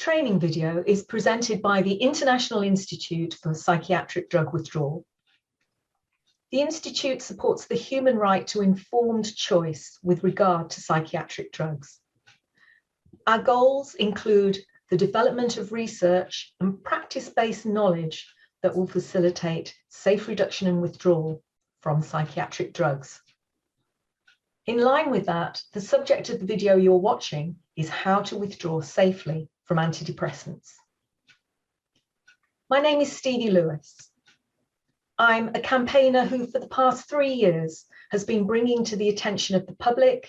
training video is presented by the International Institute for Psychiatric Drug Withdrawal. The Institute supports the human right to informed choice with regard to psychiatric drugs. Our goals include the development of research and practice-based knowledge that will facilitate safe reduction and withdrawal from psychiatric drugs. In line with that, the subject of the video you're watching is how to withdraw safely from antidepressants. My name is Stevie Lewis. I'm a campaigner who for the past 3 years has been bringing to the attention of the public,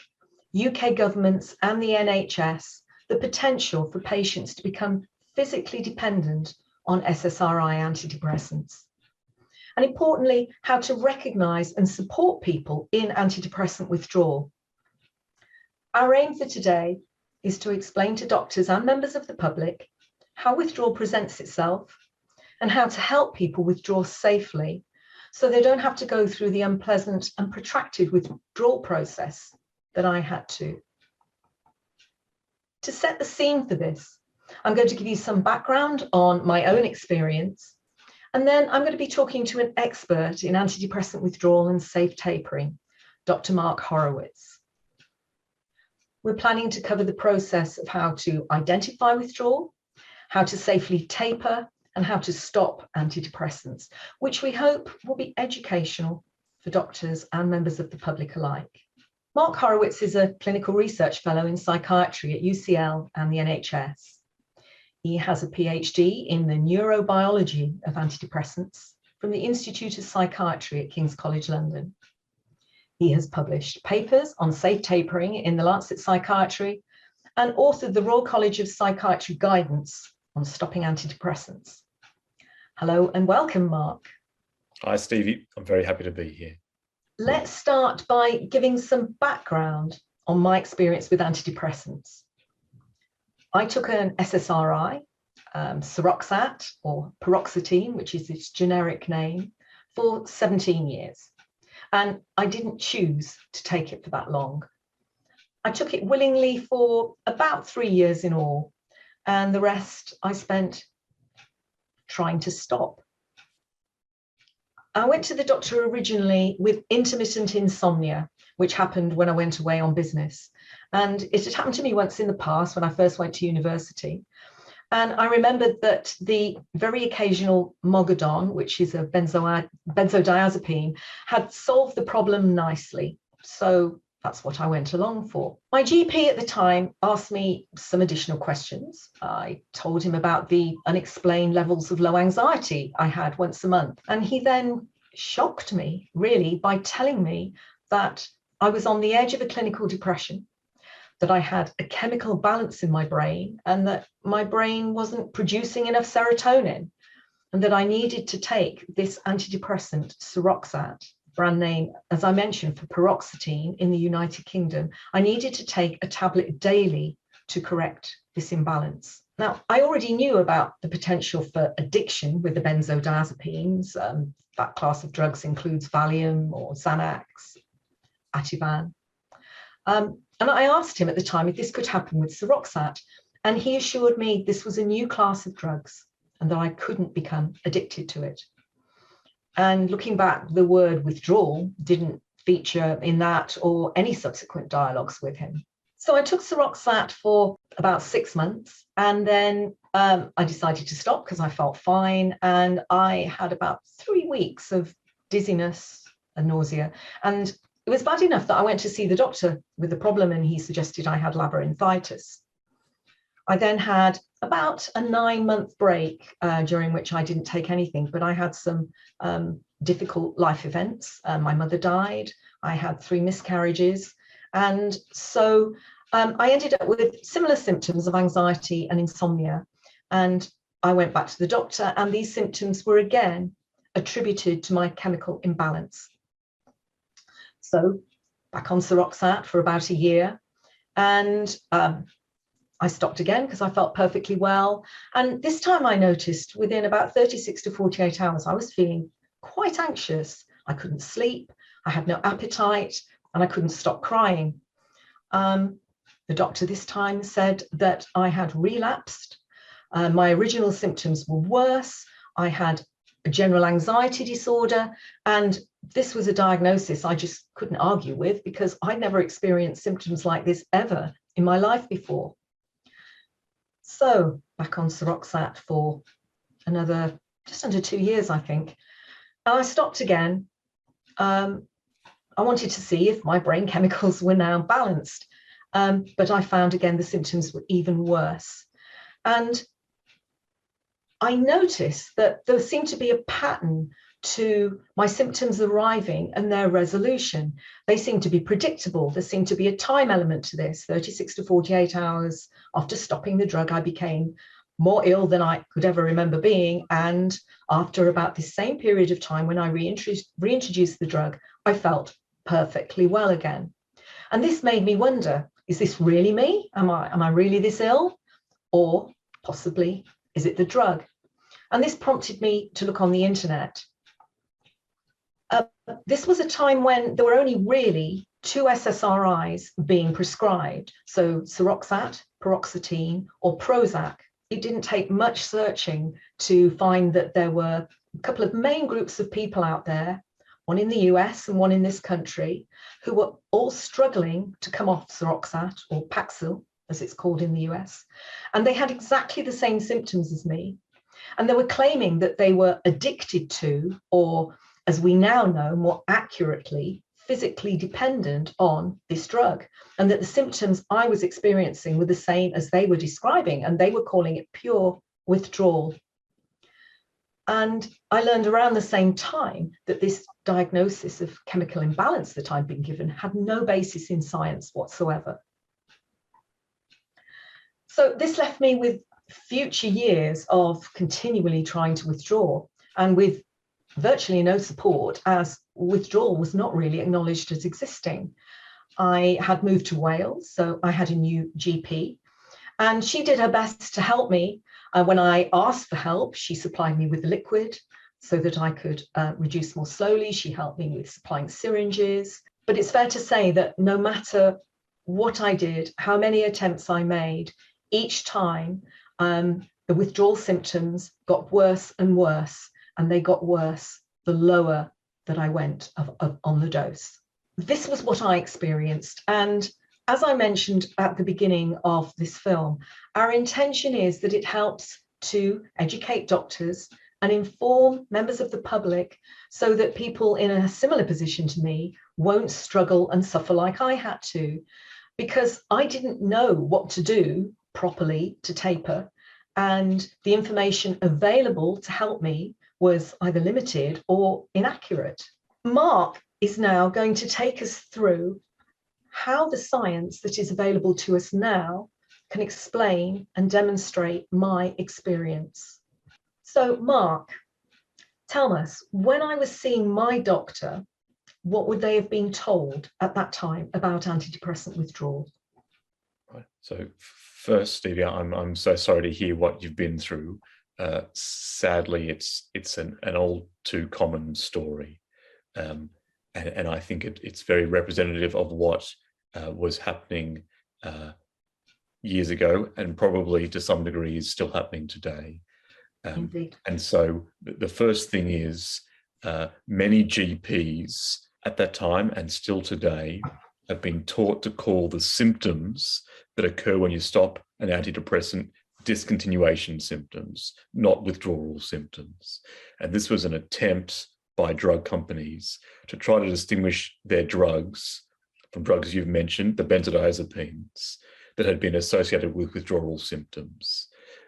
UK governments and the NHS the potential for patients to become physically dependent on SSRI antidepressants. And importantly, how to recognise and support people in antidepressant withdrawal. Our aim for today is to explain to doctors and members of the public how withdrawal presents itself and how to help people withdraw safely so they don't have to go through the unpleasant and protracted withdrawal process that I had to. To set the scene for this, I'm going to give you some background on my own experience, and then I'm going to be talking to an expert in antidepressant withdrawal and safe tapering, Dr. Mark Horowitz. We're planning to cover the process of how to identify withdrawal, how to safely taper, and how to stop antidepressants, which we hope will be educational for doctors and members of the public alike. Mark Horowitz is a clinical research fellow in psychiatry at UCL and the NHS. He has a PhD in the neurobiology of antidepressants from the Institute of Psychiatry at King's College London. He has published papers on safe tapering in the Lancet Psychiatry and authored the Royal College of Psychiatry guidance on stopping antidepressants. Hello and welcome, Mark. Hi, Stevie. I'm very happy to be here. Let's start by giving some background on my experience with antidepressants. I took an SSRI, Seroxat or paroxetine, which is its generic name, for 17 years. And I didn't choose to take it for that long. I took it willingly for about 3 years in all, and the rest I spent trying to stop. I went to the doctor originally with intermittent insomnia, which happened when I went away on business. And it had happened to me once in the past when I first went to university. And I remembered that the very occasional Mogadon, which is a benzodiazepine, had solved the problem nicely. So that's what I went along for. My GP at the time asked me some additional questions. I told him about the unexplained levels of low anxiety I had once a month. And he then shocked me, really, by telling me that I was on the edge of a clinical depression, that I had a chemical balance in my brain and that my brain wasn't producing enough serotonin and that I needed to take this antidepressant, Seroxat, brand name, as I mentioned, for paroxetine in the United Kingdom. I needed to take a tablet daily to correct this imbalance. Now, I already knew about the potential for addiction with the benzodiazepines. That class of drugs includes Valium or Xanax, Ativan. And I asked him at the time if this could happen with Seroxat, and he assured me this was a new class of drugs and that I couldn't become addicted to it. And looking back, the word withdrawal didn't feature in that or any subsequent dialogues with him. So I took Seroxat for about 6 months, and then I decided to stop because I felt fine, and I had about 3 weeks of dizziness and nausea. And it was bad enough that I went to see the doctor with the problem, and he suggested I had labyrinthitis. I then had about a 9-month break during which I didn't take anything, but I had some difficult life events. My mother died, I had 3 miscarriages, and so I ended up with similar symptoms of anxiety and insomnia. And I went back to the doctor, and these symptoms were again attributed to my chemical imbalance. So back on Seroxat for about a year, and I stopped again because I felt perfectly well. And this time I noticed within about 36 to 48 hours, I was feeling quite anxious. I couldn't sleep, I had no appetite, and I couldn't stop crying. The doctor this time said that I had relapsed, My original symptoms were worse. I had a general anxiety disorder, and this was a diagnosis I just couldn't argue with because I'd never experienced symptoms like this ever in my life before. So back on Siroxat for another just under 2 years, I think. And I stopped again. I wanted to see if my brain chemicals were now balanced, but I found again the symptoms were even worse. And I noticed that there seemed to be a pattern to my symptoms arriving and their resolution. They seemed to be predictable. There seemed to be a time element to this. 36 to 48 hours after stopping the drug, I became more ill than I could ever remember being. And after about the same period of time when I reintroduced the drug, I felt perfectly well again. And this made me wonder, is this really me? Am I really this ill? Or possibly, is it the drug? And this prompted me to look on the internet. This was a time when there were only really 2 SSRIs being prescribed. So Siroxat, paroxetine, or Prozac. It didn't take much searching to find that there were a couple of main groups of people out there, one in the US and one in this country, who were all struggling to come off Siroxat, or Paxil, as it's called in the US. And they had exactly the same symptoms as me. And they were claiming that they were addicted to, or as we now know more accurately, physically dependent on this drug, and that the symptoms I was experiencing were the same as they were describing, and they were calling it pure withdrawal. And I learned around the same time that this diagnosis of chemical imbalance that I'd been given had no basis in science whatsoever. So this left me with future years of continually trying to withdraw, and with virtually no support, as withdrawal was not really acknowledged as existing. I had moved to Wales, so I had a new GP, and she did her best to help me. When I asked for help, she supplied me with liquid so that I could reduce more slowly. She helped me with supplying syringes. But it's fair to say that no matter what I did, how many attempts I made, each time the withdrawal symptoms got worse and worse, and they got worse the lower that I went on the dose. This was what I experienced. And as I mentioned at the beginning of this film, our intention is that it helps to educate doctors and inform members of the public so that people in a similar position to me won't struggle and suffer like I had to, because I didn't know what to do properly to taper, and the information available to help me was either limited or inaccurate. Mark is now going to take us through how the science that is available to us now can explain and demonstrate my experience. So Mark, tell us, when I was seeing my doctor, what would they have been told at that time about antidepressant withdrawal? Right. So first, Stevie, I'm so sorry to hear what you've been through. Sadly, it's an all too common story, and I think it's very representative of what was happening years ago, and probably to some degree is still happening today. Indeed. And so the first thing is many GPs at that time and still today have been taught to call the symptoms that occur when you stop an antidepressant discontinuation symptoms, not withdrawal symptoms. And this was an attempt by drug companies to try to distinguish their drugs from drugs you've mentioned, the benzodiazepines, that had been associated with withdrawal symptoms.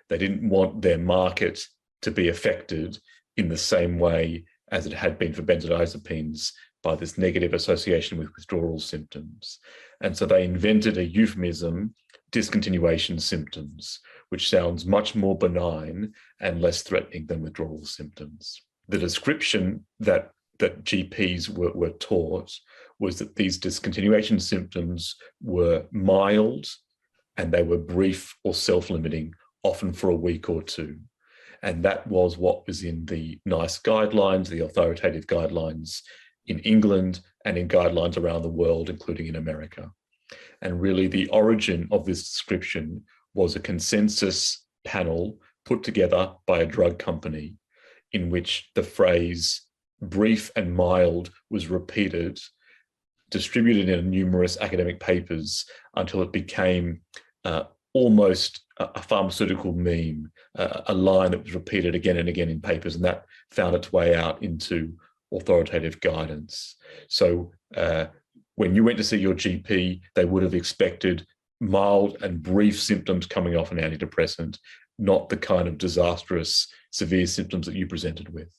They didn't want their market to be affected in the same way as it had been for benzodiazepines by this negative association with withdrawal symptoms. And so they invented a euphemism, discontinuation symptoms, which sounds much more benign and less threatening than withdrawal symptoms. The description that GPs were taught was that these discontinuation symptoms were mild and they were brief or self-limiting, often for a week or two. And that was what was in the NICE guidelines, the authoritative guidelines in England and in guidelines around the world, including in America. And really the origin of this description was a consensus panel put together by a drug company in which the phrase brief and mild was repeated, distributed in numerous academic papers until it became almost a pharmaceutical meme, a line that was repeated again and again in papers, and that found its way out into authoritative guidance. So when you went to see your GP, they would have expected mild and brief symptoms coming off an antidepressant, not the kind of disastrous, severe symptoms that you presented with.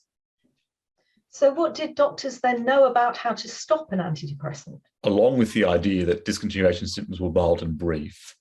So what did doctors then know about how to stop an antidepressant? Along with the idea that discontinuation symptoms were mild and brief,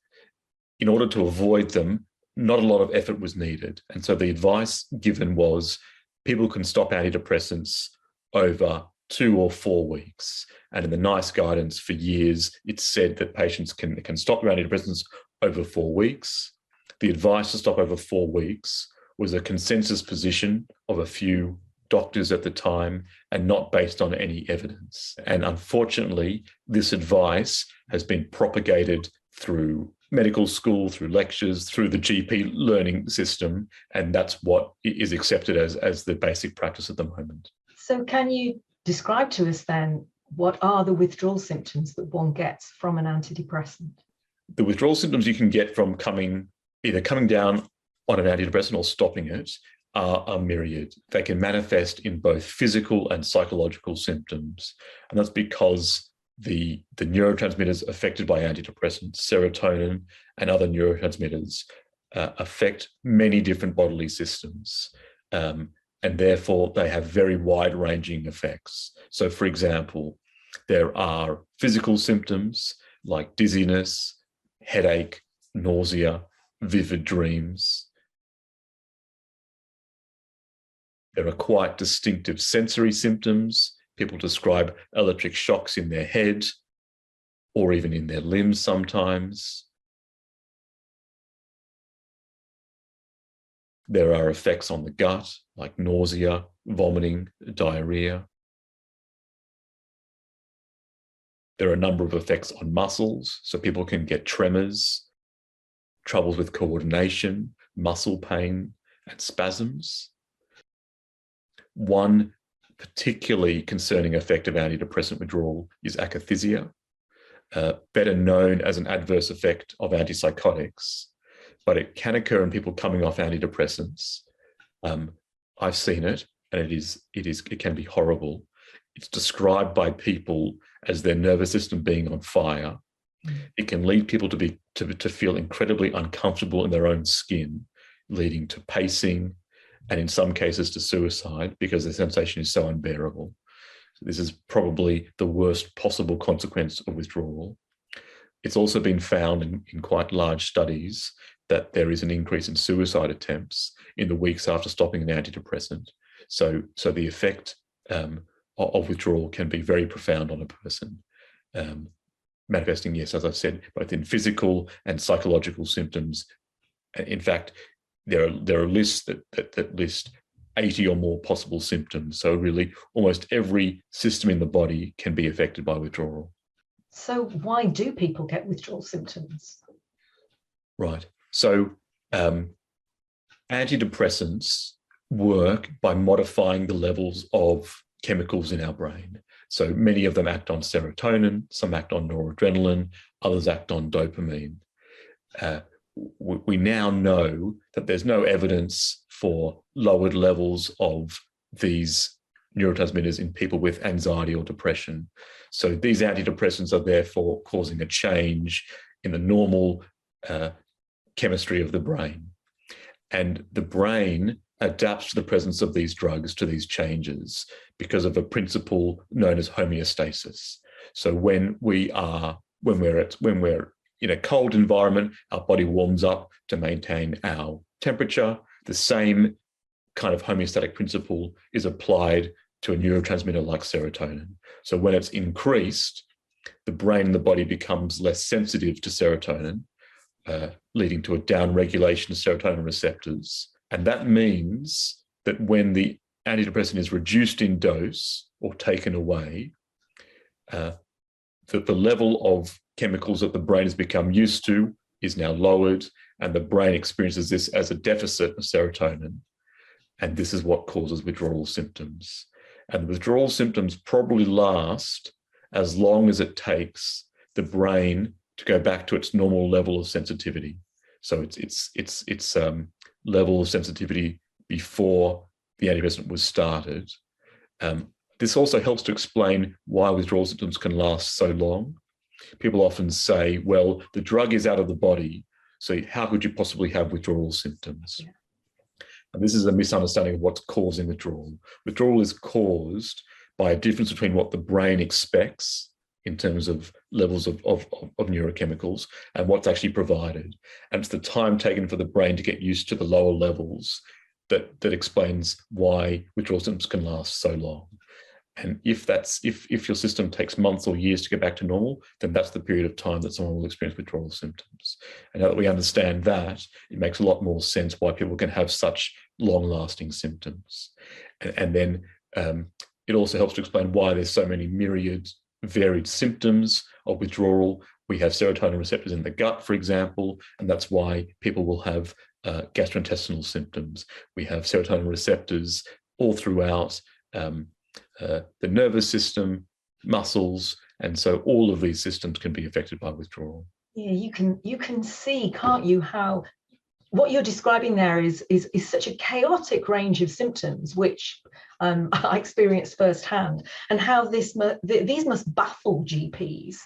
in order to avoid them, not a lot of effort was needed. And so the advice given was people can stop antidepressants over 2 or 4 weeks. And in the NICE guidance for years, it's said that patients can stop their antidepressants over 4 weeks. The advice to stop over 4 weeks was a consensus position of a few doctors at the time and not based on any evidence. And unfortunately, this advice has been propagated through medical school, through lectures, through the GP learning system, and that's what is accepted as the basic practice at the moment. So can you describe to us then what are the withdrawal symptoms that one gets from an antidepressant? The withdrawal symptoms you can get from either coming down on an antidepressant or stopping it are myriad. They can manifest in both physical and psychological symptoms, and that's because the neurotransmitters affected by antidepressants, serotonin and other neurotransmitters, affect many different bodily systems, and therefore they have very wide-ranging effects. So, for example, there are physical symptoms like dizziness, headache, nausea, vivid dreams. There are quite distinctive sensory symptoms. People describe electric shocks in their head or even in their limbs sometimes. There are effects on the gut, like nausea, vomiting, diarrhea. There are a number of effects on muscles, so people can get tremors, troubles with coordination, muscle pain, and spasms. One particularly concerning effect of antidepressant withdrawal is akathisia, better known as an adverse effect of antipsychotics, but it can occur in people coming off antidepressants. I've seen it, and it can be horrible. It's described by people as their nervous system being on fire. It can lead people to feel incredibly uncomfortable in their own skin, leading to pacing, and in some cases to suicide because the sensation is so unbearable. So this is probably the worst possible consequence of withdrawal. It's also been found in quite large studies that there is an increase in suicide attempts in the weeks after stopping an antidepressant. So the effect of withdrawal can be very profound on a person, manifesting, yes, as I said, both in physical and psychological symptoms. In fact, there are lists that list 80 or more possible symptoms. So really, almost every system in the body can be affected by withdrawal. So why do people get withdrawal symptoms? Right. So antidepressants work by modifying the levels of chemicals in our brain. So many of them act on serotonin, some act on noradrenaline, others act on dopamine. We now know that there's no evidence for lowered levels of these neurotransmitters in people with anxiety or depression. So these antidepressants are therefore causing a change in the normal chemistry of the brain. And the brain adapts to the presence of these drugs to these changes because of a principle known as homeostasis. So when we're in a cold environment, our body warms up to maintain our temperature. The same kind of homeostatic principle is applied to a neurotransmitter like serotonin. So when it's increased, the brain and the body becomes less sensitive to serotonin, leading to a downregulation of serotonin receptors. And that means that when the antidepressant is reduced in dose or taken away, that the level of chemicals that the brain has become used to is now lowered, and the brain experiences this as a deficit of serotonin, and this is what causes withdrawal symptoms. And the withdrawal symptoms probably last as long as it takes the brain to go back to its normal level of sensitivity. So its level of sensitivity before the antidepressant was started. This also helps to explain why withdrawal symptoms can last so long. People often say, well, the drug is out of the body, so how could you possibly have withdrawal symptoms? Yeah. And this is a misunderstanding of what's causing withdrawal. Withdrawal is caused by a difference between what the brain expects in terms of levels of neurochemicals and what's actually provided. And it's the time taken for the brain to get used to the lower levels that explains why withdrawal symptoms can last so long. And if your system takes months or years to get back to normal, then that's the period of time that someone will experience withdrawal symptoms. And now that we understand that, it makes a lot more sense why people can have such long-lasting symptoms. And then it also helps to explain why there's so many myriad varied symptoms of withdrawal. We have serotonin receptors in the gut, for example, and that's why people will have gastrointestinal symptoms. We have serotonin receptors all throughout the nervous system, muscles, and so all of these systems can be affected by withdrawal. Yeah, you can see, can't you, how what you're describing there is such a chaotic range of symptoms, which I experienced firsthand, and how these must baffle GPs.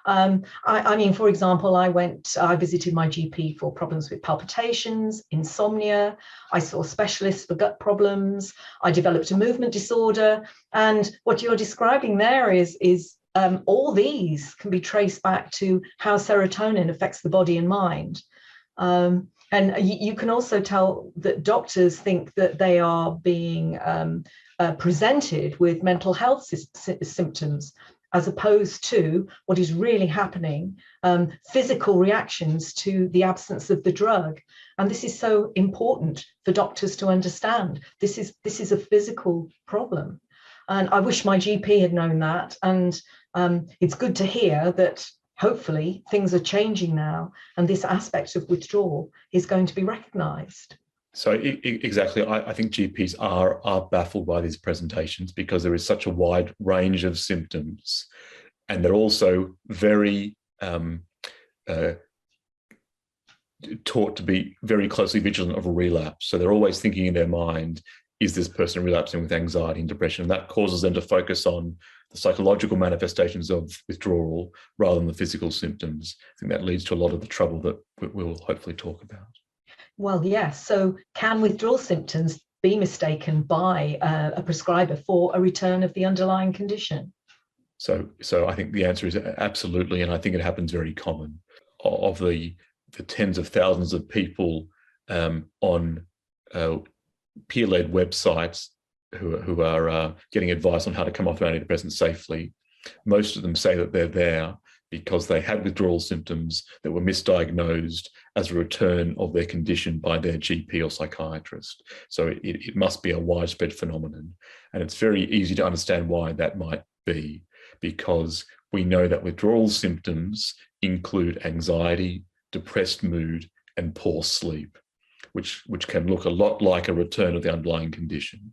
I mean, for example, I visited my GP for problems with palpitations, insomnia. I saw specialists for gut problems. I developed a movement disorder. And what you're describing there is all these can be traced back to how serotonin affects the body and mind. And you can also tell that doctors think that they are being presented with mental health symptoms, as opposed to what is really happening, physical reactions to the absence of the drug. And this is so important for doctors to understand. This is a physical problem. And I wish my GP had known that. And it's good to hear that hopefully things are changing now, and this aspect of withdrawal is going to be recognised. So exactly, I think GPs are baffled by these presentations because there is such a wide range of symptoms, and they're also very taught to be very closely vigilant of a relapse. So they're always thinking in their mind, is this person relapsing with anxiety and depression? And that causes them to focus on the psychological manifestations of withdrawal rather than the physical symptoms. I think that leads to a lot of the trouble that we'll hopefully talk about. Well, yes. So can withdrawal symptoms be mistaken by a prescriber for a return of the underlying condition? So I think the answer is absolutely, and I think it happens very common. Of the tens of thousands of people on peer-led websites who are getting advice on how to come off antidepressants safely, most of them say that they're there because they had withdrawal symptoms that were misdiagnosed as a return of their condition by their GP or psychiatrist. So it must be a widespread phenomenon. And it's very easy to understand why that might be, because we know that withdrawal symptoms include anxiety, depressed mood, and poor sleep, which can look a lot like a return of the underlying condition.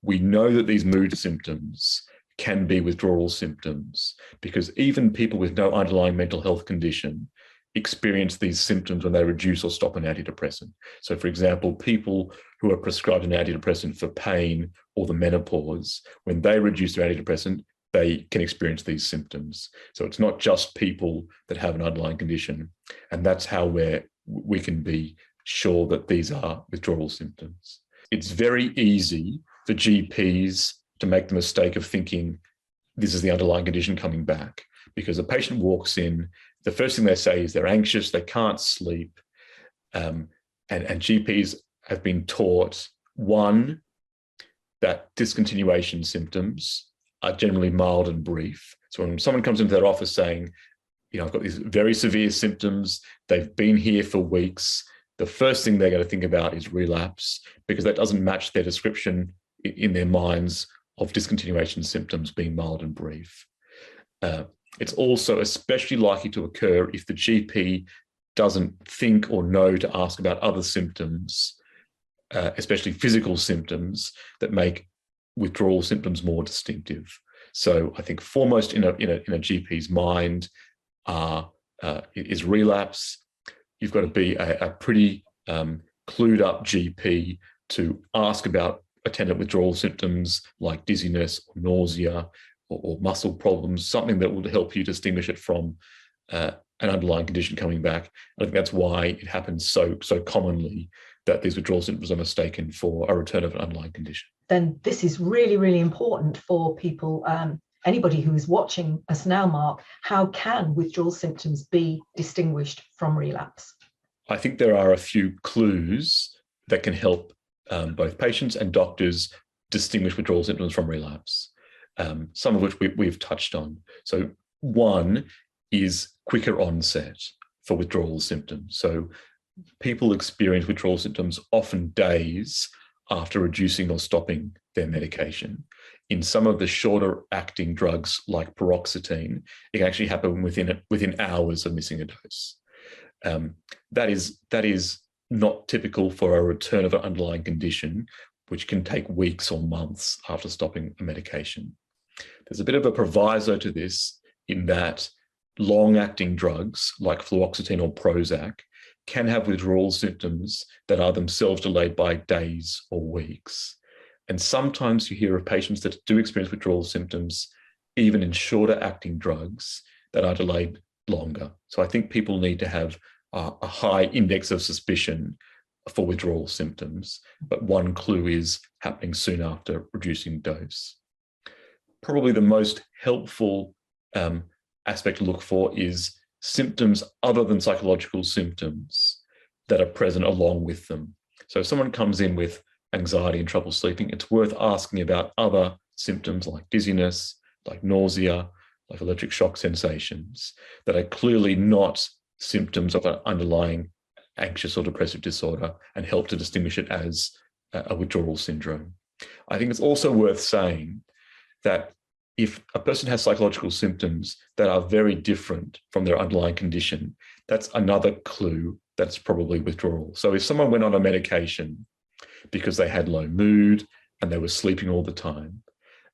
We know that these mood symptoms can be withdrawal symptoms because even people with no underlying mental health condition experience these symptoms when they reduce or stop an antidepressant. So, for example, people who are prescribed an antidepressant for pain or the menopause, when they reduce their antidepressant, they can experience these symptoms. So it's not just people that have an underlying condition. And that's how we can be sure that these are withdrawal symptoms. It's very easy for GPs to make the mistake of thinking this is the underlying condition coming back, because a patient walks in, the first thing they say is they're anxious, they can't sleep, and GPs have been taught, one, that discontinuation symptoms are generally mild and brief. So when someone comes into their office saying, I've got these very severe symptoms, they've been here for weeks, the first thing they're going to think about is relapse, because that doesn't match their description in their minds of discontinuation symptoms being mild and brief. It's also especially likely to occur if the GP doesn't think or know to ask about other symptoms, especially physical symptoms, that make withdrawal symptoms more distinctive. So I think foremost in a GP's mind is relapse. You've got to be a pretty clued up GP to ask about attendant withdrawal symptoms like dizziness or nausea or muscle problems, something that will help you distinguish it from an underlying condition coming back. I think that's why it happens so commonly that these withdrawal symptoms are mistaken for a return of an underlying condition. Then this is really, really important for people, anybody who is watching us now, Mark. How can withdrawal symptoms be distinguished from relapse? I think there are a few clues that can help both patients and doctors distinguish withdrawal symptoms from relapse, some of which we've touched on. So one is quicker onset for withdrawal symptoms. So people experience withdrawal symptoms often days after reducing or stopping their medication. In some of the shorter acting drugs like paroxetine, it can actually happen within hours of missing a dose. That is not typical for a return of an underlying condition, which can take weeks or months after stopping a medication. There's a bit of a proviso to this in that long-acting drugs like fluoxetine or Prozac can have withdrawal symptoms that are themselves delayed by days or weeks. And sometimes you hear of patients that do experience withdrawal symptoms even in shorter acting drugs that are delayed longer. So I think people need to have a high index of suspicion for withdrawal symptoms, but one clue is happening soon after reducing dose. Probably the most helpful aspect to look for is symptoms other than psychological symptoms that are present along with them. So if someone comes in with anxiety and trouble sleeping, it's worth asking about other symptoms like dizziness, like nausea, like electric shock sensations that are clearly not symptoms of an underlying anxious or depressive disorder and help to distinguish it as a withdrawal syndrome. I think it's also worth saying that if a person has psychological symptoms that are very different from their underlying condition, that's another clue that's probably withdrawal. So if someone went on a medication because they had low mood and they were sleeping all the time,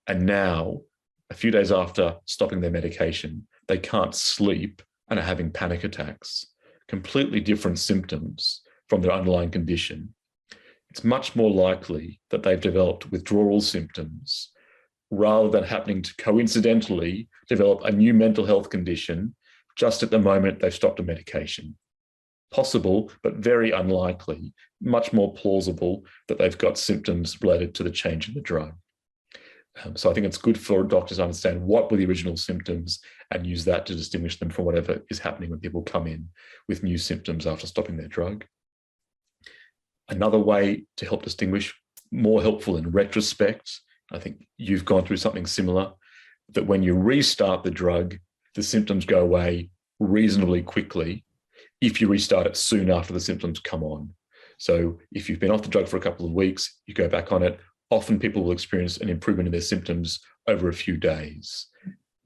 and now, a few days after stopping their medication, they can't sleep and are having panic attacks, completely different symptoms from their underlying condition, it's much more likely that they've developed withdrawal symptoms rather than happening to coincidentally develop a new mental health condition just at the moment they've stopped a medication. Possible, but very unlikely, much more plausible that they've got symptoms related to the change in the drug. So I think it's good for doctors to understand what were the original symptoms and use that to distinguish them from whatever is happening when people come in with new symptoms after stopping their drug. Another way to help distinguish, more helpful in retrospect, I think you've gone through something similar, that when you restart the drug, the symptoms go away reasonably quickly if you restart it soon after the symptoms come on. So if you've been off the drug for a couple of weeks, you go back on it, often people will experience an improvement in their symptoms over a few days.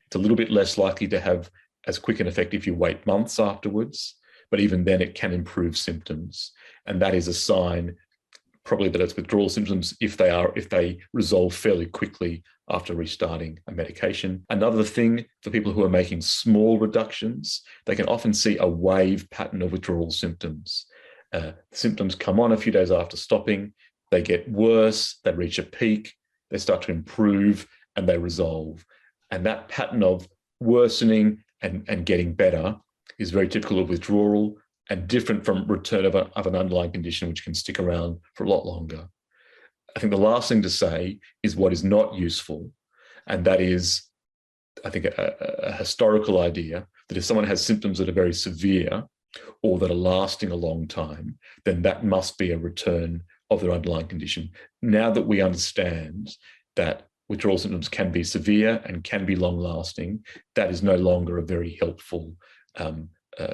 It's a little bit less likely to have as quick an effect if you wait months afterwards, but even then it can improve symptoms. And that is a sign probably that it's withdrawal symptoms if they resolve fairly quickly after restarting a medication. Another thing for people who are making small reductions, they can often see a wave pattern of withdrawal symptoms. Symptoms come on a few days after stopping, they get worse, they reach a peak, they start to improve, and they resolve. And that pattern of worsening and getting better is very typical of withdrawal and different from return of an underlying condition, which can stick around for a lot longer. I think the last thing to say is what is not useful, and that is, I think, a historical idea that if someone has symptoms that are very severe or that are lasting a long time, then that must be a return of their underlying condition. Now that we understand that withdrawal symptoms can be severe and can be long-lasting, that is no longer a very helpful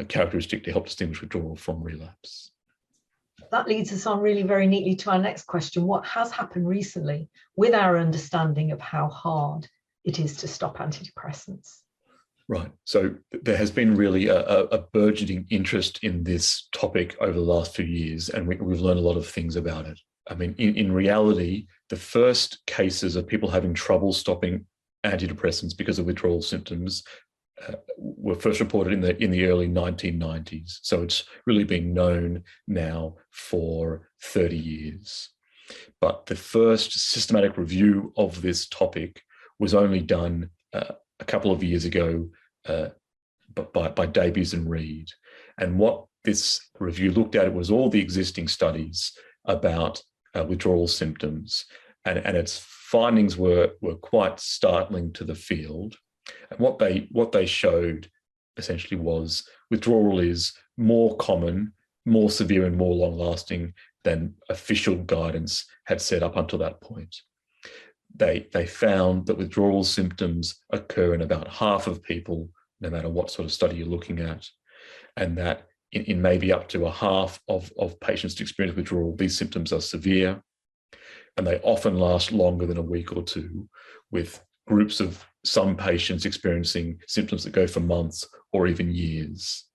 characteristic to help distinguish withdrawal from relapse. That leads us on really very neatly to our next question. What has happened recently with our understanding of how hard it is to stop antidepressants? Right. So there has been really a burgeoning interest in this topic over the last few years, and we've learned a lot of things about it. I mean, in reality, the first cases of people having trouble stopping antidepressants because of withdrawal symptoms were first reported in the early 1990s. So it's really been known now for 30 years. But the first systematic review of this topic was only done a couple of years ago by Davies and Reed. And what this review looked at was all the existing studies about withdrawal symptoms, and its findings were quite startling to the field. And what they showed essentially was withdrawal is more common, more severe, and more long-lasting than official guidance had said up until that point. They found that withdrawal symptoms occur in about half of people, no matter what sort of study you're looking at, and that in maybe up to a half of patients to experience withdrawal, these symptoms are severe, and they often last longer than a week or two, with groups of some patients experiencing symptoms that go for months or even years.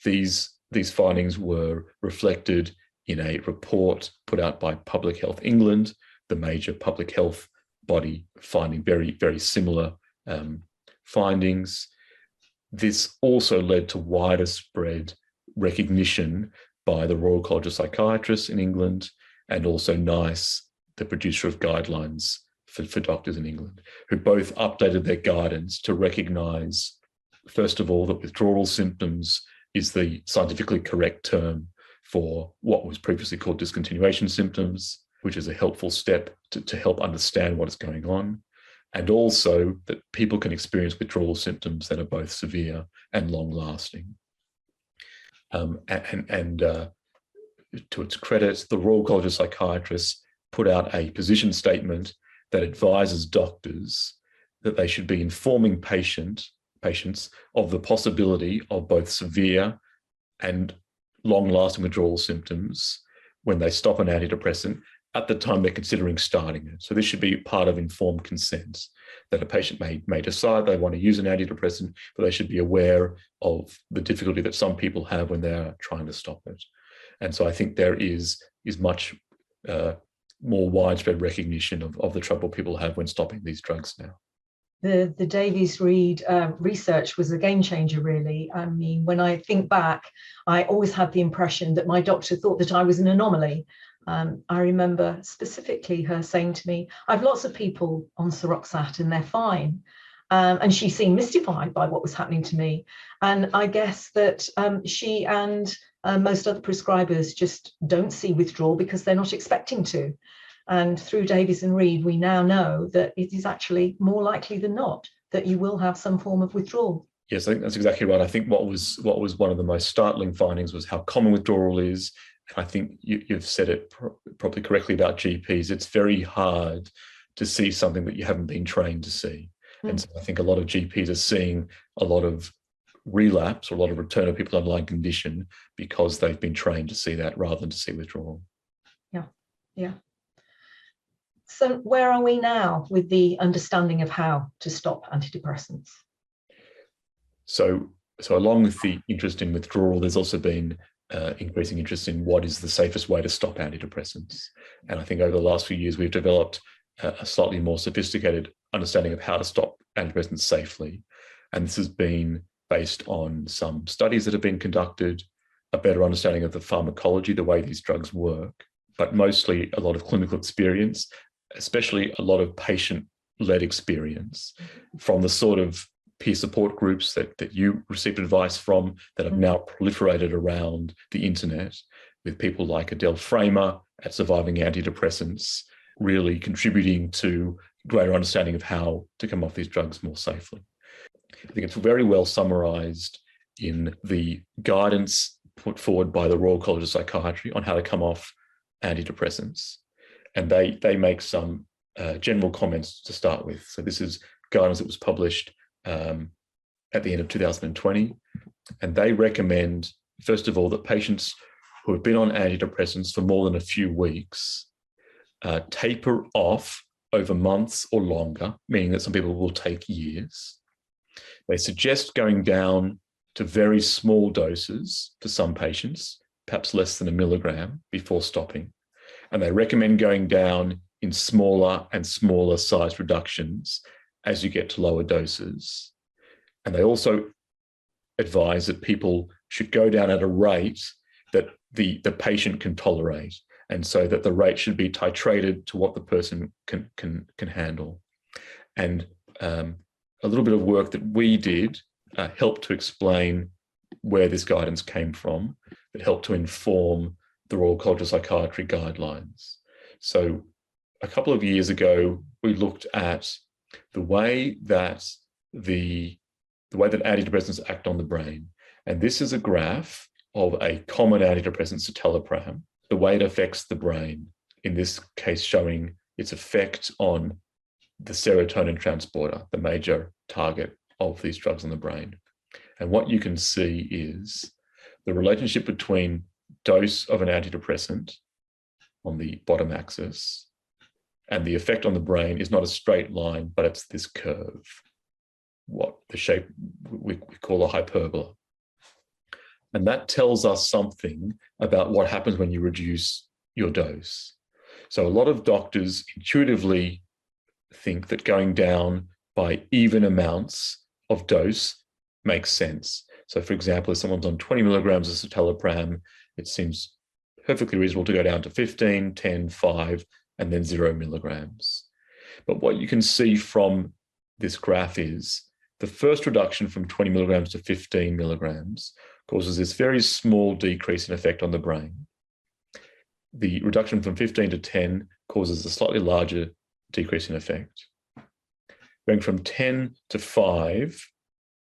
These findings were reflected in a report put out by Public Health England, the major public health body, finding very, very similar findings. This also led to wider spread recognition by the Royal College of Psychiatrists in England, and also NICE, the producer of guidelines for doctors in England, who both updated their guidance to recognise, first of all, that withdrawal symptoms is the scientifically correct term for what was previously called discontinuation symptoms, which is a helpful step to help understand what is going on, and also that people can experience withdrawal symptoms that are both severe and long-lasting. To its credit, the Royal College of Psychiatrists put out a position statement that advises doctors that they should be informing patients of the possibility of both severe and long-lasting withdrawal symptoms when they stop an antidepressant at the time they're considering starting it. So this should be part of informed consent, that a patient may decide they want to use an antidepressant, but they should be aware of the difficulty that some people have when they're trying to stop it. And so I think there is much more widespread recognition of the trouble people have when stopping these drugs now. The Davies-Reed research was a game changer, really. I mean, when I think back, I always had the impression that my doctor thought that I was an anomaly. I remember specifically her saying to me, I've lots of people on Siroxat and they're fine. And she seemed mystified by what was happening to me. And I guess that she and most other prescribers just don't see withdrawal because they're not expecting to. And through Davies and Reed, we now know that it is actually more likely than not that you will have some form of withdrawal. Yes, I think that's exactly right. I think what was one of the most startling findings was how common withdrawal is. And I think you've said it probably correctly about GPs. It's very hard to see something that you haven't been trained to see. And so I think a lot of GPs are seeing a lot of relapse or a lot of return of people's underlying condition because they've been trained to see that rather than to see withdrawal. Yeah. So where are we now with the understanding of how to stop antidepressants? So along with the interest in withdrawal, there's also been increasing interest in what is the safest way to stop antidepressants. And I think over the last few years, we've developed a slightly more sophisticated understanding of how to stop antidepressants safely. And this has been based on some studies that have been conducted, a better understanding of the pharmacology, the way these drugs work, but mostly a lot of clinical experience, especially a lot of patient-led experience from the sort of peer support groups that you received advice from that have now proliferated around the internet, with people like Adele Framer at Surviving Antidepressants really contributing to greater understanding of how to come off these drugs more safely. I think it's very well summarized in the guidance put forward by the Royal College of Psychiatry on how to come off antidepressants. And they make some general comments to start with. So this is guidance that was published at the end of 2020. And they recommend, first of all, that patients who have been on antidepressants for more than a few weeks taper off over months or longer, meaning that some people will take years. They suggest going down to very small doses for some patients, perhaps less than 1 milligram before stopping. And they recommend going down in smaller and smaller size reductions as you get to lower doses. And they also advise that people should go down at a rate that the patient can tolerate, and so that the rate should be titrated to what the person can handle. And a little bit of work that we did helped to explain where this guidance came from. It helped to inform the Royal College of Psychiatry guidelines. So a couple of years ago, we looked at the way that antidepressants act on the brain. And this is a graph of a common antidepressant, citalopram, the way it affects the brain, in this case showing its effect on the serotonin transporter, the major target of these drugs in the brain. And what you can see is the relationship between dose of an antidepressant on the bottom axis and the effect on the brain is not a straight line, but it's this curve, what the shape we call a hyperbola. And that tells us something about what happens when you reduce your dose. So a lot of doctors intuitively think that going down by even amounts of dose makes sense. So for example, if someone's on 20 milligrams of citalopram, it seems perfectly reasonable to go down to 15, 10, 5, and then 0 milligrams. But what you can see from this graph is the first reduction from 20 milligrams to 15 milligrams causes this very small decrease in effect on the brain. The reduction from 15 to 10 causes a slightly larger decrease in effect. Going from 10 to 5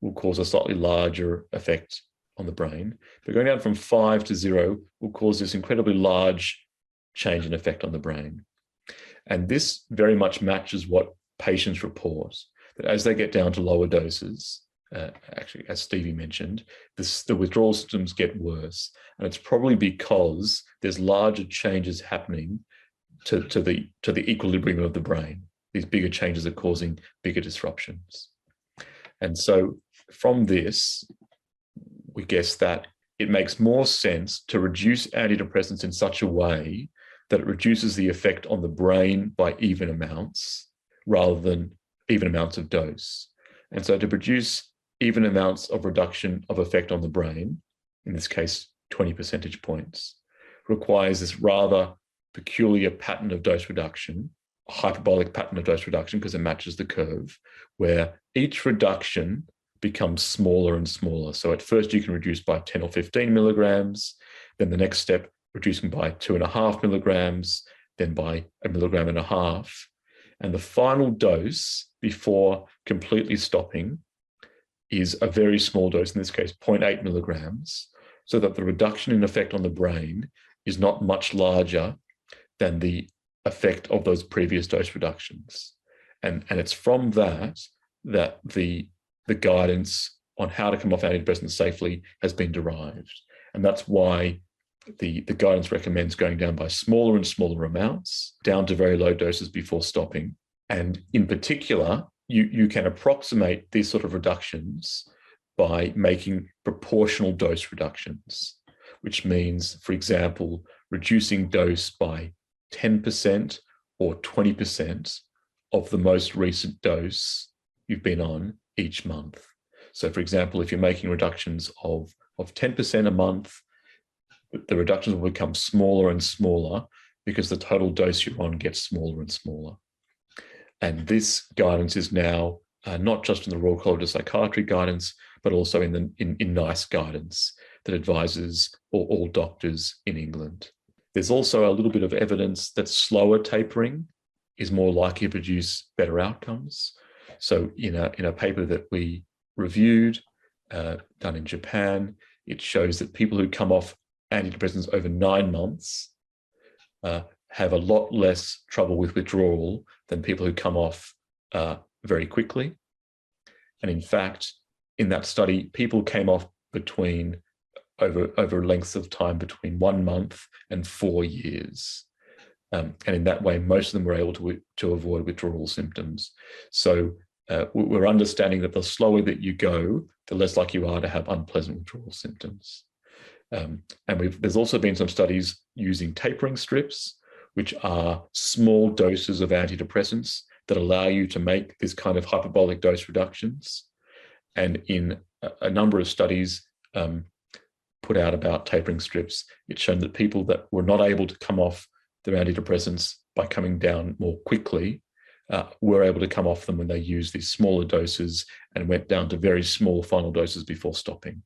will cause a slightly larger effect on the brain, but going down from 5 to 0 will cause this incredibly large change in effect on the brain. And this very much matches what patients report, that as they get down to lower doses, actually, as Stevie mentioned, the withdrawal symptoms get worse. And it's probably because there's larger changes happening to the equilibrium of the brain. These bigger changes are causing bigger disruptions. And so from this, we guess that it makes more sense to reduce antidepressants in such a way that it reduces the effect on the brain by even amounts rather than even amounts of dose. And so to produce even amounts of reduction of effect on the brain, in this case, 20 percentage points, requires this rather peculiar pattern of dose reduction, a hyperbolic pattern of dose reduction, because it matches the curve, where each reduction becomes smaller and smaller. So at first you can reduce by 10 or 15 milligrams, then the next step, reducing by 2.5 milligrams, then by 1.5 milligrams. And the final dose before completely stopping is a very small dose, in this case, 0.8 milligrams, so that the reduction in effect on the brain is not much larger than the effect of those previous dose reductions. And it's from that the guidance on how to come off antidepressants safely has been derived. And that's why the guidance recommends going down by smaller and smaller amounts, down to very low doses before stopping. And in particular, you can approximate these sort of reductions by making proportional dose reductions, which means, for example, reducing dose by 10% or 20% of the most recent dose you've been on each month. So for example, if you're making reductions of 10% a month, the reductions will become smaller and smaller because the total dose you're on gets smaller and smaller. And this guidance is now not just in the Royal College of Psychiatry guidance, but also in NICE guidance that advises all doctors in England. There's also a little bit of evidence that slower tapering is more likely to produce better outcomes. So in a paper that we reviewed, done in Japan, it shows that people who come off antidepressants over 9 months have a lot less trouble with withdrawal than people who come off very quickly. And in fact, in that study, people came off over lengths of time between 1 month and 4 years. And in that way, most of them were able to avoid withdrawal symptoms. So we're understanding that the slower that you go, the less likely you are to have unpleasant withdrawal symptoms. And there's also been some studies using tapering strips, which are small doses of antidepressants that allow you to make this kind of hyperbolic dose reductions. And in a number of studies put out about tapering strips, it's shown that people that were not able to come off their antidepressants by coming down more quickly were able to come off them when they used these smaller doses and went down to very small final doses before stopping.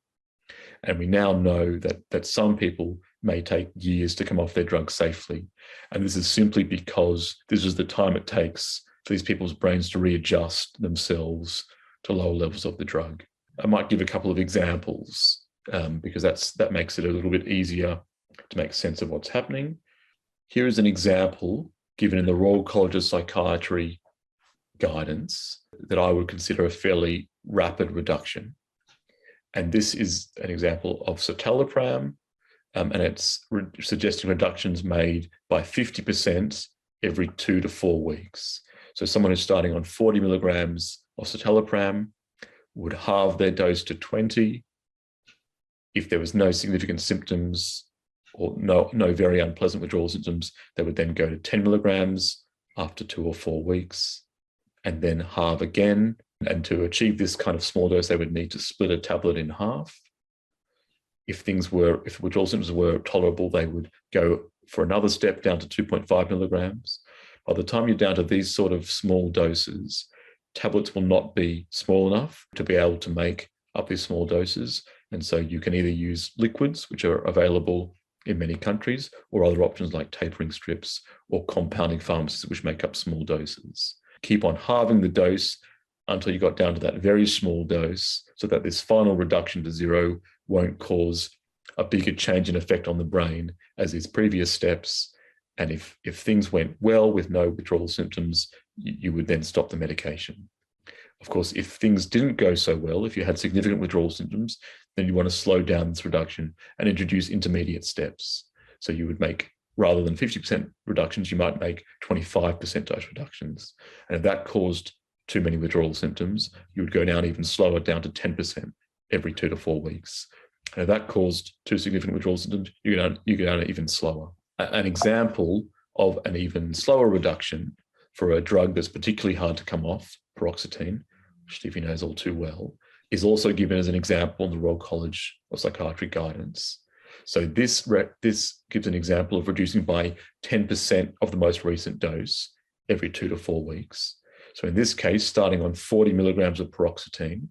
And we now know that some people may take years to come off their drug safely. And this is simply because this is the time it takes for these people's brains to readjust themselves to lower levels of the drug. I might give a couple of examples because that makes it a little bit easier to make sense of what's happening. Here is an example given in the Royal College of Psychiatry guidance that I would consider a fairly rapid reduction. And this is an example of citalopram, and it's suggesting reductions made by 50% every 2 to 4 weeks. So someone who's starting on 40 milligrams of citalopram would halve their dose to 20. If there was no significant symptoms or no very unpleasant withdrawal symptoms, they would then go to 10 milligrams after 2 or 4 weeks, and then halve again. And to achieve this kind of small dose, they would need to split a tablet in half. If withdrawal symptoms were tolerable, they would go for another step down to 2.5 milligrams. By the time you're down to these sort of small doses, tablets will not be small enough to be able to make up these small doses. And so you can either use liquids, which are available in many countries, or other options like tapering strips or compounding pharmacies, which make up small doses. Keep on halving the dose until you got down to that very small dose, so that this final reduction to 0 won't cause a bigger change in effect on the brain as these previous steps. And if things went well with no withdrawal symptoms, you would then stop the medication. Of course, if things didn't go so well, if you had significant withdrawal symptoms, then you want to slow down this reduction and introduce intermediate steps. So you would make, rather than 50% reductions, you might make 25% dose reductions. And if that caused too many withdrawal symptoms, you would go down even slower, down to 10% every 2 to 4 weeks. And if that caused too significant withdrawal symptoms, you go down even slower. An example of an even slower reduction for a drug that's particularly hard to come off, paroxetine, which Stevie knows all too well, is also given as an example in the Royal College of Psychiatry guidance. So this gives an example of reducing by 10% of the most recent dose every 2 to 4 weeks. So in this case, starting on 40 milligrams of paroxetine,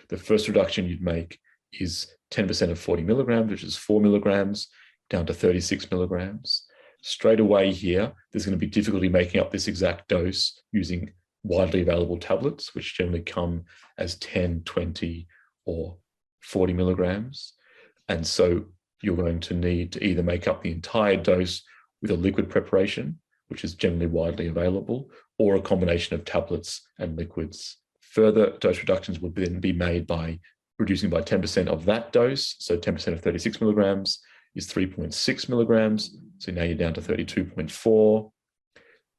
the first reduction you'd make is 10% of 40 milligrams, which is 4 milligrams, down to 36 milligrams. Straight away here, there's going to be difficulty making up this exact dose using widely available tablets, which generally come as 10, 20, or 40 milligrams. And so you're going to need to either make up the entire dose with a liquid preparation, which is generally widely available, or a combination of tablets and liquids. Further dose reductions would then be made by reducing by 10% of that dose. So 10% of 36 milligrams is 3.6 milligrams. So now you're down to 32.4,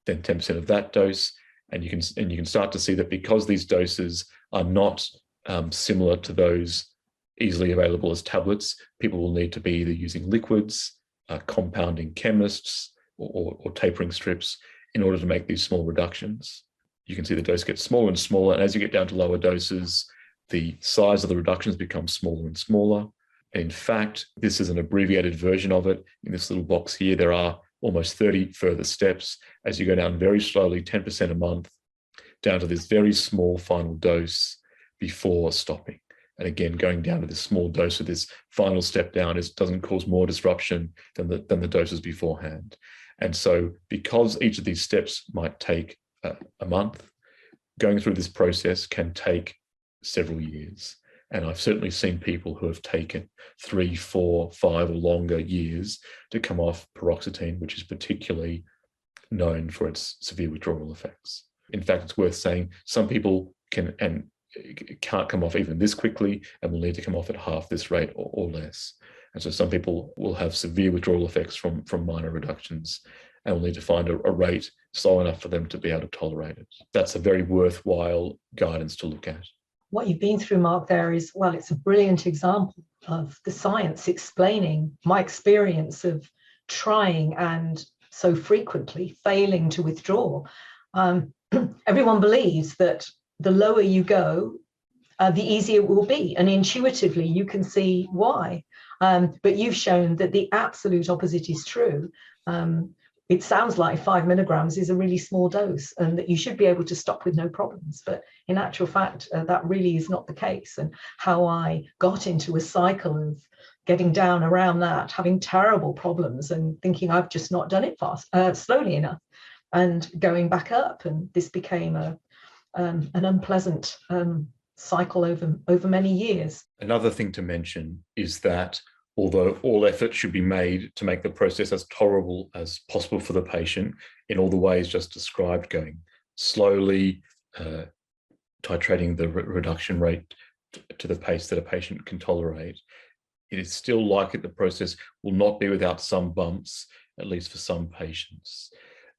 then 10% of that dose. And you can start to see that because these doses are not similar to those easily available as tablets, people will need to be either using liquids, compounding chemists, or tapering strips in order to make these small reductions. You can see the dose gets smaller and smaller, and as you get down to lower doses, the size of the reductions becomes smaller and smaller. And in fact, this is an abbreviated version of it. In this little box here, there are almost 30 further steps as you go down very slowly, 10% a month, down to this very small final dose before stopping. And again, going down to this small dose of this final step down doesn't cause more disruption than the doses beforehand. And so because each of these steps might take a month, going through this process can take several years. And I've certainly seen people who have taken 3, 4, 5 or longer years to come off paroxetine, which is particularly known for its severe withdrawal effects. In fact, it's worth saying some people can't come off even this quickly and will need to come off at half this rate or less. And so some people will have severe withdrawal effects from minor reductions, and we'll need to find a rate slow enough for them to be able to tolerate it. That's a very worthwhile guidance to look at. What you've been through, Mark, there is, well, it's a brilliant example of the science explaining my experience of trying and so frequently failing to withdraw. Everyone believes that the lower you go, the easier it will be. And intuitively, you can see why. But you've shown that the absolute opposite is true. It sounds like 5 milligrams is a really small dose and that you should be able to stop with no problems. But in actual fact, that really is not the case. And how I got into a cycle of getting down around that, having terrible problems and thinking I've just not done it slowly enough, and going back up. And this became an unpleasant cycle over many years. Another thing to mention is that although all effort should be made to make the process as tolerable as possible for the patient in all the ways just described, going slowly, titrating the reduction rate to the pace that a patient can tolerate, it is still likely the process will not be without some bumps, at least for some patients.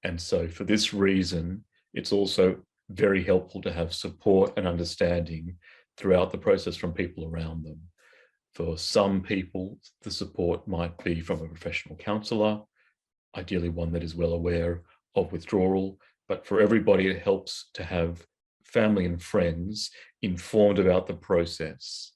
And so for this reason, it's also very helpful to have support and understanding throughout the process from people around them. For some people, the support might be from a professional counsellor, ideally one that is well aware of withdrawal, but for everybody it helps to have family and friends informed about the process,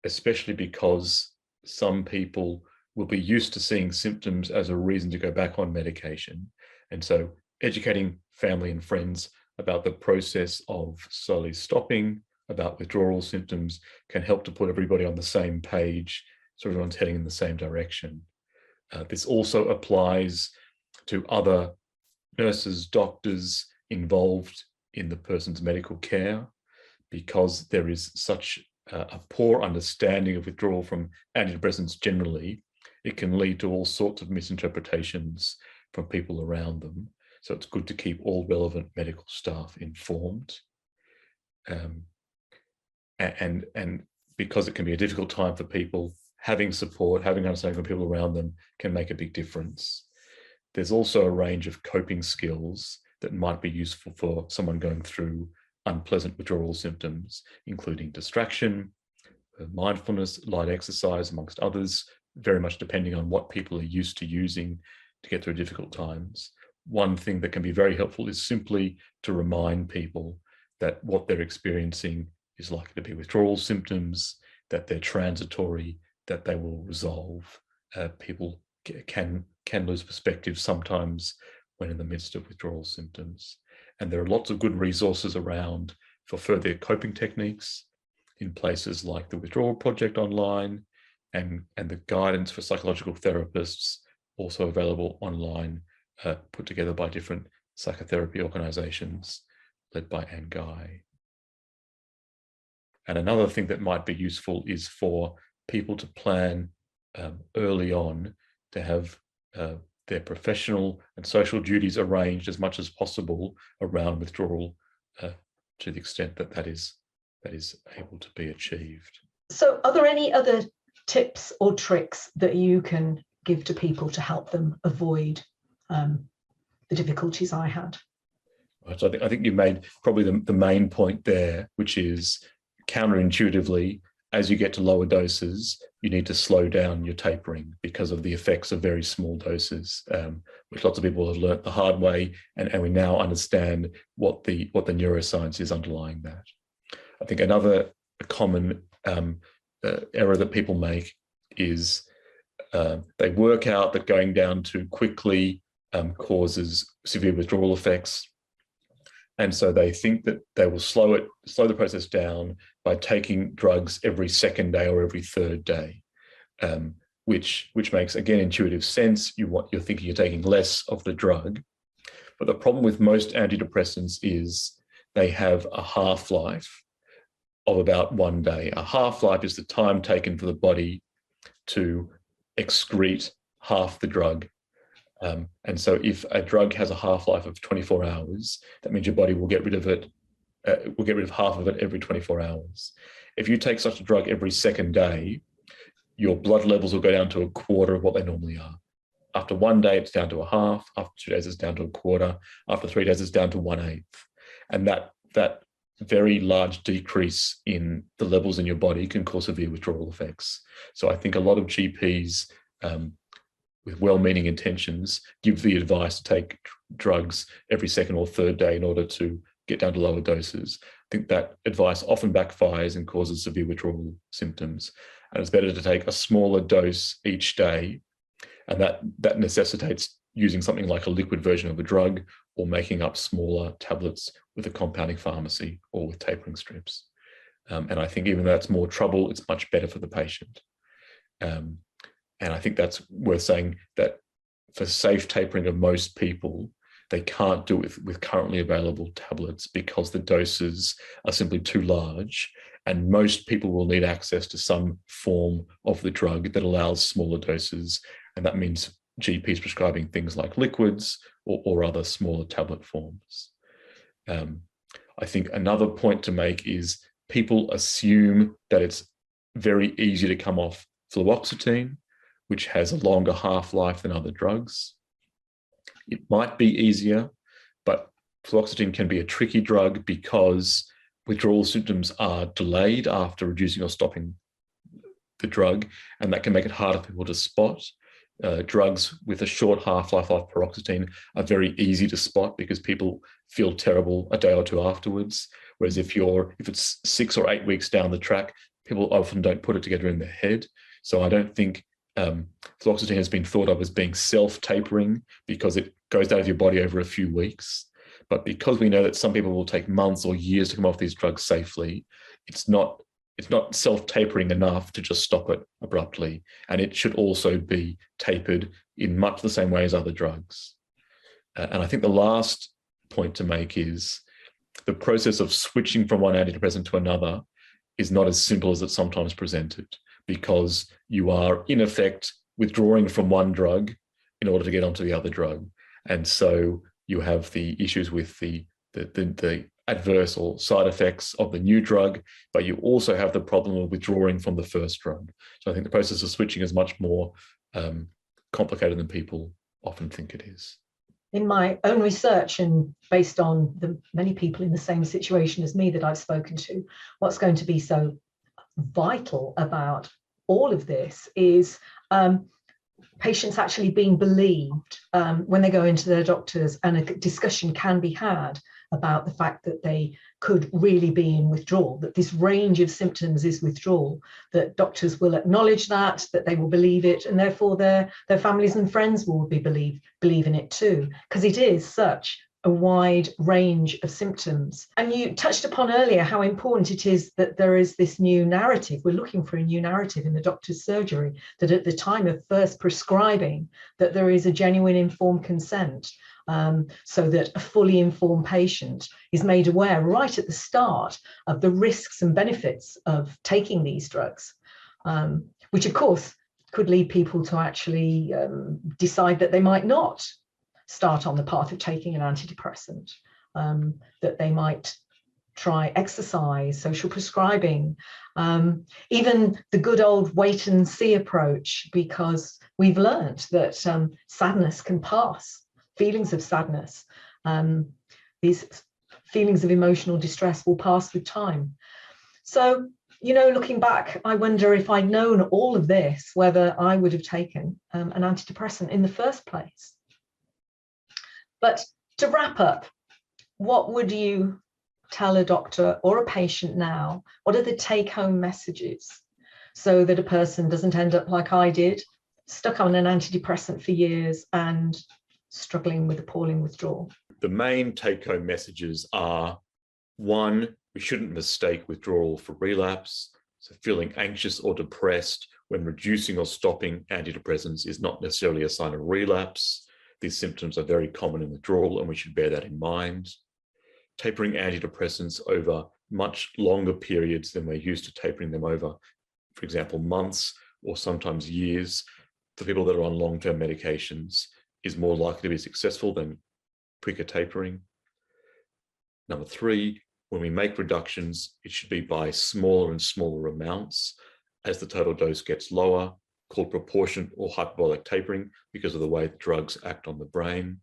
especially because some people will be used to seeing symptoms as a reason to go back on medication. And so educating family and friends about the process of slowly stopping, about withdrawal symptoms, can help to put everybody on the same page so everyone's heading in the same direction. This also applies to other nurses, doctors involved in the person's medical care, because there is such a poor understanding of withdrawal from antidepressants generally. It can lead to all sorts of misinterpretations from people around them. So it's good to keep all relevant medical staff informed. And because it can be a difficult time for people, having support, having understanding from people around them can make a big difference. There's also a range of coping skills that might be useful for someone going through unpleasant withdrawal symptoms, including distraction, mindfulness, light exercise, amongst others, very much depending on what people are used to using to get through difficult times. One thing that can be very helpful is simply to remind people that what they're experiencing is likely to be withdrawal symptoms, that they're transitory, that they will resolve. People can lose perspective sometimes when in the midst of withdrawal symptoms. And there are lots of good resources around for further coping techniques in places like the Withdrawal Project online, and the guidance for psychological therapists also available online, put together by different psychotherapy organizations led by Anne Guy. And another thing that might be useful is for people to plan early on to have their professional and social duties arranged as much as possible around withdrawal, to the extent that that is able to be achieved. So are there any other tips or tricks that you can give to people to help them avoid the difficulties I had? Right, so I think you made probably the main point there, which is counterintuitively, as you get to lower doses, you need to slow down your tapering because of the effects of very small doses, which lots of people have learnt the hard way, and we now understand what the neuroscience is underlying that. I think another common error that people make is they work out that going down too quickly causes severe withdrawal effects. And so they think that they will slow the process down by taking drugs every second day or every third day, which makes, again, intuitive sense. You're thinking you're taking less of the drug. But the problem with most antidepressants is they have a half-life of about 1 day. A half-life is the time taken for the body to excrete half the drug. And so if a drug has a half-life of 24 hours, that means your body will get rid of it, will get rid of half of it every 24 hours. If you take such a drug every second day, your blood levels will go down to a quarter of what they normally are. after 1 day, it's down to a half. After 2 days, it's down to a quarter. After 3 days, it's down to 1/8. And that very large decrease in the levels in your body can cause severe withdrawal effects. So I think a lot of GPs with well-meaning intentions give the advice to take drugs every second or third day in order to get down to lower doses. I think that advice often backfires and causes severe withdrawal symptoms. And it's better to take a smaller dose each day. And that necessitates using something like a liquid version of a drug or making up smaller tablets with a compounding pharmacy or with tapering strips. And I think even though that's more trouble, it's much better for the patient. And I think that's worth saying that for safe tapering of most people, they can't do it with currently available tablets because the doses are simply too large. And most people will need access to some form of the drug that allows smaller doses. And that means GPs prescribing things like liquids or other smaller tablet forms. I think another point to make is people assume that it's very easy to come off fluoxetine, which has a longer half-life than other drugs. It might be easier, but fluoxetine can be a tricky drug because withdrawal symptoms are delayed after reducing or stopping the drug, and that can make it harder for people to spot. Drugs with a short half-life like paroxetine are very easy to spot because people feel terrible a day or two afterwards. Whereas if it's 6 or 8 weeks down the track, people often don't put it together in their head. So I don't think fluoxetine has been thought of as being self-tapering because it goes out of your body over a few weeks. But because we know that some people will take months or years to come off these drugs safely, it's not self-tapering enough to just stop it abruptly. And it should also be tapered in much the same way as other drugs. And I think the last point to make is the process of switching from one antidepressant to another is not as simple as it's sometimes presented, because you are in effect withdrawing from one drug in order to get onto the other drug. And so you have the issues with the adverse or side effects of the new drug, but you also have the problem of withdrawing from the first drug. So I think the process of switching is much more complicated than people often think it is. In my own research and based on the many people in the same situation as me that I've spoken to, what's going to be so vital about all of this is patients actually being believed when they go into their doctors, and a discussion can be had about the fact that they could really be in withdrawal, that this range of symptoms is withdrawal, that doctors will acknowledge that they will believe it, and therefore their families and friends will believe in it too, because it is such a wide range of symptoms. And you touched upon earlier how important it is that there is this new narrative. We're looking for a new narrative in the doctor's surgery, that at the time of first prescribing, that there is a genuine informed consent, so that a fully informed patient is made aware right at the start of the risks and benefits of taking these drugs, which of course could lead people to actually decide that they might not start on the path of taking an antidepressant, that they might try exercise, social prescribing, even the good old wait and see approach, because we've learned that sadness can pass, feelings of sadness, these feelings of emotional distress will pass with time. So, looking back, I wonder if I'd known all of this, whether I would have taken an antidepressant in the first place. But to wrap up, what would you tell a doctor or a patient now? What are the take-home messages so that a person doesn't end up like I did, stuck on an antidepressant for years and struggling with appalling withdrawal? The main take-home messages are, 1, we shouldn't mistake withdrawal for relapse. So feeling anxious or depressed when reducing or stopping antidepressants is not necessarily a sign of relapse. These symptoms are very common in withdrawal, and we should bear that in mind. Tapering antidepressants over much longer periods than we're used to tapering them over, for example, months or sometimes years, for people that are on long-term medications, is more likely to be successful than quicker tapering. Number 3, when we make reductions, it should be by smaller and smaller amounts. As the total dose gets lower, called proportionate or hyperbolic tapering because of the way the drugs act on the brain.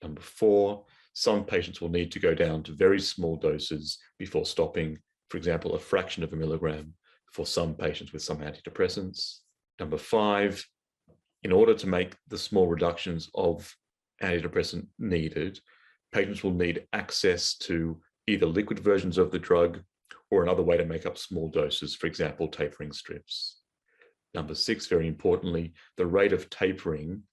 Number 4, some patients will need to go down to very small doses before stopping, for example, a fraction of a milligram for some patients with some antidepressants. Number 5, in order to make the small reductions of antidepressant needed, patients will need access to either liquid versions of the drug or another way to make up small doses, for example, tapering strips. Number 6, very importantly, the rate of tapering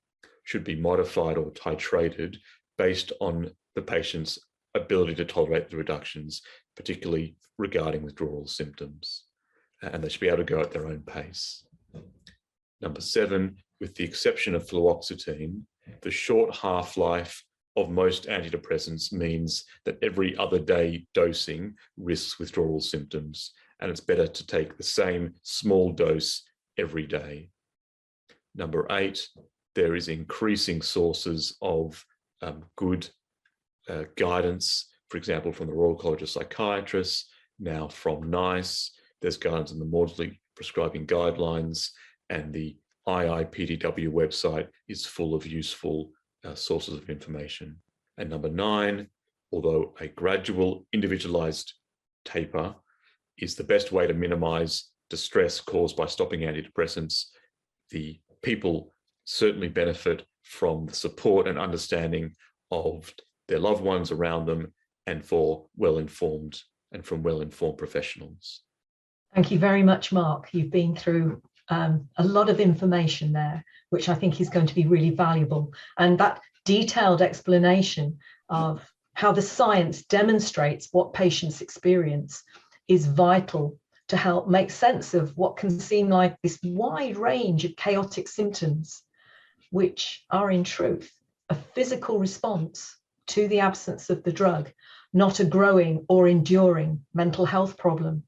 should be modified or titrated based on the patient's ability to tolerate the reductions, particularly regarding withdrawal symptoms. And they should be able to go at their own pace. Number 7, with the exception of fluoxetine, the short half-life of most antidepressants means that every other day dosing risks withdrawal symptoms, and it's better to take the same small dose every day. Number 8, there is increasing sources of good guidance, for example, from the Royal College of Psychiatrists, now from NICE. There's guidance in the Maudsley prescribing guidelines, and the IIPDW website is full of useful sources of information. And number 9, although a gradual individualized taper is the best way to minimize distress caused by stopping antidepressants, the people certainly benefit from the support and understanding of their loved ones around them and from well-informed professionals. Thank you very much, Mark. You've been through a lot of information there, which I think is going to be really valuable. And that detailed explanation of how the science demonstrates what patients experience is vital to help make sense of what can seem like this wide range of chaotic symptoms, which are in truth a physical response to the absence of the drug, not a growing or enduring mental health problem.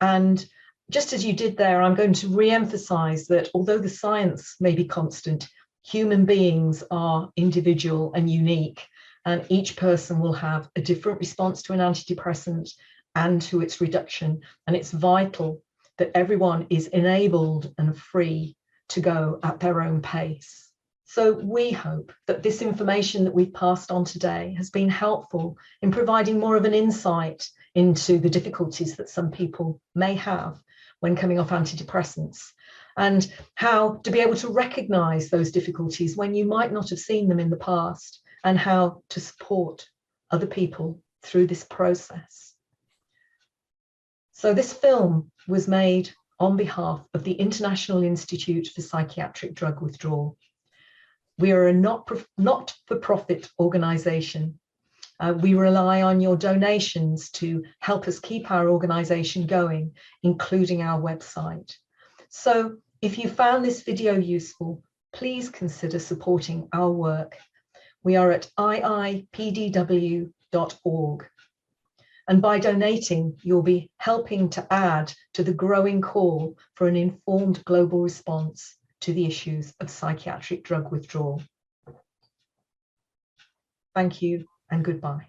And just as you did there, I'm going to re-emphasize that although the science may be constant, human beings are individual and unique, and each person will have a different response to an antidepressant and to its reduction. And it's vital that everyone is enabled and free to go at their own pace. So we hope that this information that we've passed on today has been helpful in providing more of an insight into the difficulties that some people may have when coming off antidepressants, and how to be able to recognize those difficulties when you might not have seen them in the past, and how to support other people through this process. So this film was made on behalf of the International Institute for Psychiatric Drug Withdrawal. We are a not-for-profit organization. We rely on your donations to help us keep our organization going, including our website. So if you found this video useful, please consider supporting our work. We are at iipdw.org. And by donating, you'll be helping to add to the growing call for an informed global response to the issues of psychiatric drug withdrawal. Thank you and goodbye.